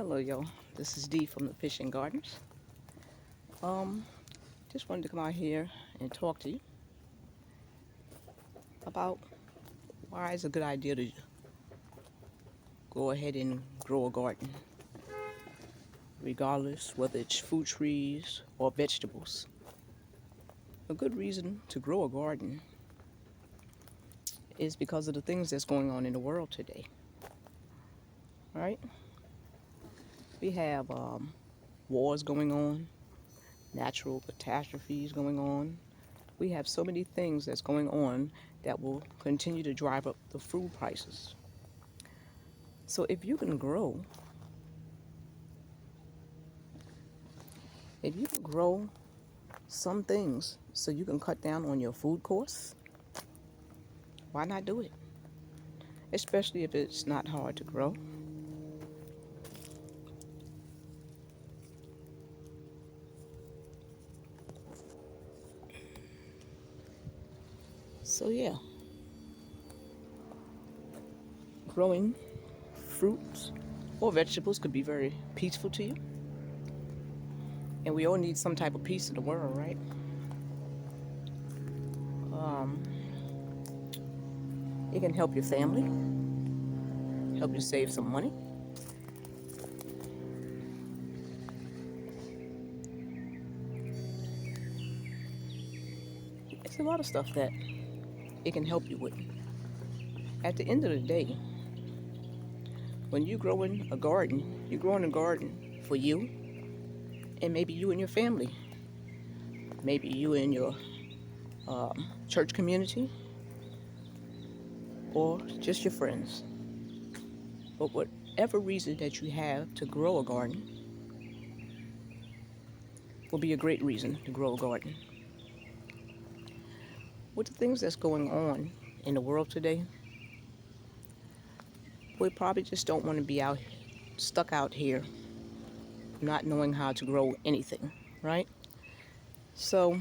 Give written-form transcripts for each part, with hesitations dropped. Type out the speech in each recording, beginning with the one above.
Hello, y'all. This is Dee from the Fishing Gardens. Um, just wanted to come out here and talk to you about why it's a good idea to go ahead and grow a garden, regardless whether it's fruit trees or vegetables. A good reason to grow a garden is because of the things that's going on in the world today, right? We have wars going on, natural catastrophes going on. We have so many things that's going on that will continue to drive up the food prices. So if you can grow some things so you can cut down on your food costs, why not do it? Especially if it's not hard to grow. So yeah, growing fruits or vegetables could be very peaceful to you. And we all need some type of peace in the world, right? Um, it can help your family, help you save some money. It's a lot of stuff that it can help you with. At the end of the day, when you're growing a garden for you and maybe you and your family, maybe you and your church community, or just your friends. But whatever reason that you have to grow a garden will be a great reason to grow a garden. With the things that's going on in the world today, we probably just don't want to be stuck out here, not knowing how to grow anything, right? So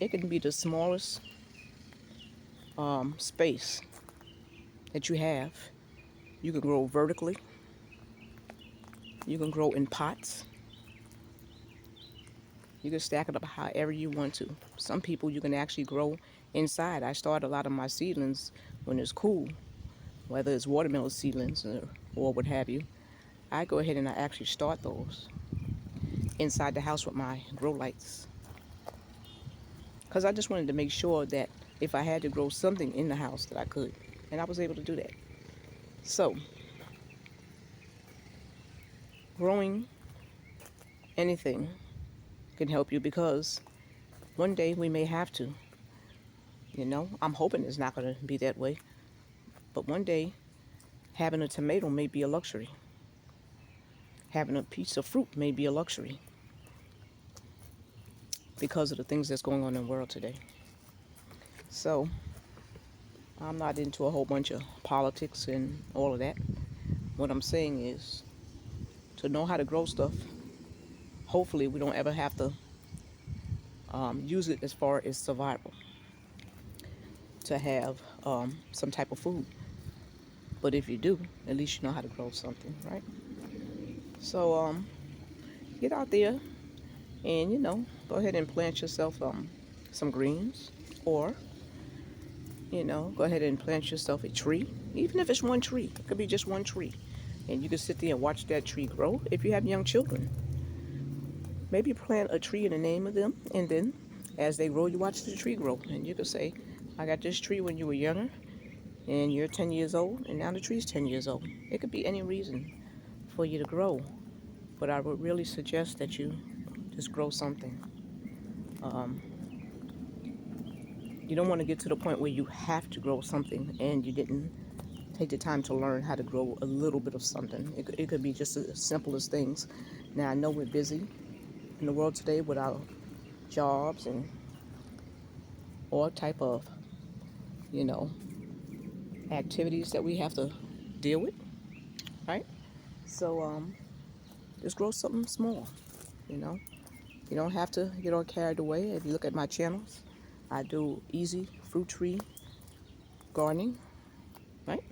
it can be the smallest space that you have. You can grow vertically. You can grow in pots. You can stack it up however you want to. Some people you can actually grow inside. I start a lot of my seedlings when it's cool, whether it's watermelon seedlings or what have you. I go ahead and I actually start those inside the house with my grow lights. Because I just wanted to make sure that if I had to grow something in the house that I could. And I was able to do that. So, growing anything can help you because one day we may have to. I'm hoping it's not going to be that way. But one day, having a tomato may be a luxury. Having a piece of fruit may be a luxury because of the things that's going on in the world today. So, I'm not into a whole bunch of politics and all of that. What I'm saying is to know how to grow stuff, hopefully we don't ever have to use it as far as survival to have some type of food. But if you do, at least you know how to grow something, right? So get out there and go ahead and plant yourself some greens, or go ahead and plant yourself a tree. Even if it's one tree, it could be just one tree, and you can sit there and watch that tree grow. If you have young children, maybe plant a tree in the name of them, and then as they grow, you watch the tree grow, and you could say, I got this tree when you were younger, and you're 10 years old, and now the tree's 10 years old. It could be any reason for you to grow, but I would really suggest that you just grow something. You don't want to get to the point where you have to grow something and you didn't take the time to learn how to grow a little bit of something. It could be just as simple as things. Now, I know we're busy in the world today with our jobs and all type of, you know, activities that we have to deal with, right? So, just grow something small, you know. You don't have to get all carried away. If you look at my channels, I do easy fruit tree gardening, right?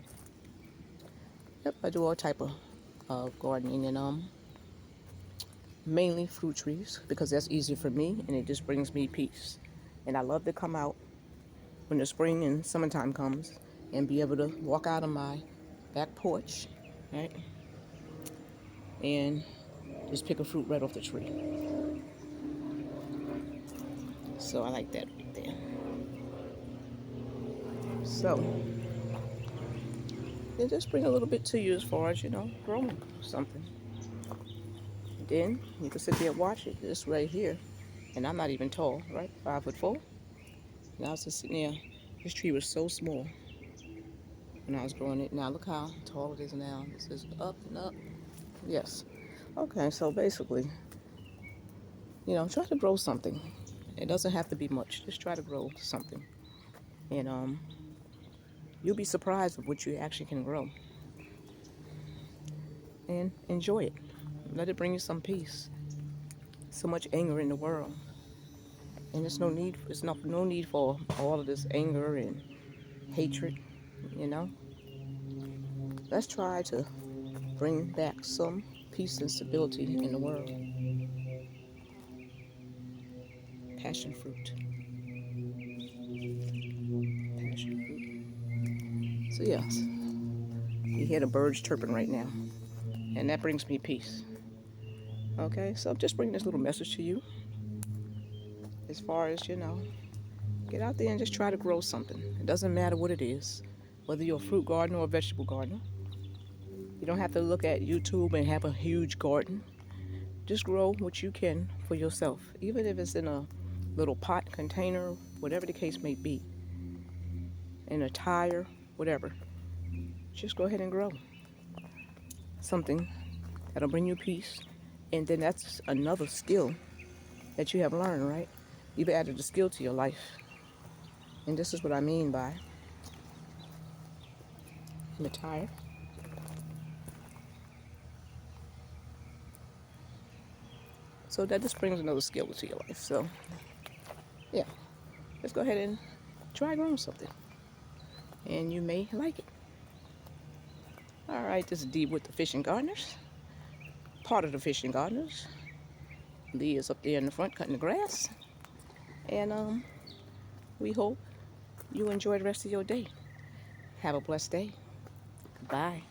Yep, I do all type of of gardening, and mainly fruit trees because that's easier for me and it just brings me peace. And I love to come out when the spring and summertime comes and be able to walk out on my back porch, right, and just pick a fruit right off the tree. So I like that right there. So it just bring a little bit to you as far as, growing something. Then you can sit there and watch it. This right here, and I'm not even tall, right? 5'4". And I was just sitting there. This tree was so small when I was growing it. Now look how tall it is now. This is up and up. Yes. Okay, so basically, try to grow something. It doesn't have to be much. Just try to grow something. And you'll be surprised of what you actually can grow. And enjoy it. Let it bring you some peace. So much anger in the world. And no need for all of this anger and hatred, you know. Let's try to bring back some peace and stability in the world. Passion fruit. Passion fruit. So yes, you hear the birds chirping right now. And that brings me peace. Okay, so I'm just bringing this little message to you. As far as, get out there and just try to grow something. It doesn't matter what it is, whether you're a fruit gardener or a vegetable gardener. You don't have to look at YouTube and have a huge garden. Just grow what you can for yourself, even if it's in a little pot container, whatever the case may be, in a tire, whatever. Just go ahead and grow something that'll bring you peace. And then that's another skill that you have learned, right? You've added a skill to your life. And this is what I mean by the tire. So that just brings another skill to your life. So, yeah, let's go ahead and try growing something. And you may like it. All right, this is Dee with the Fishing Gardeners. Part of the Fishing Gardeners. Lee is up there in the front cutting the grass. And we hope you enjoy the rest of your day. Have a blessed day. Bye.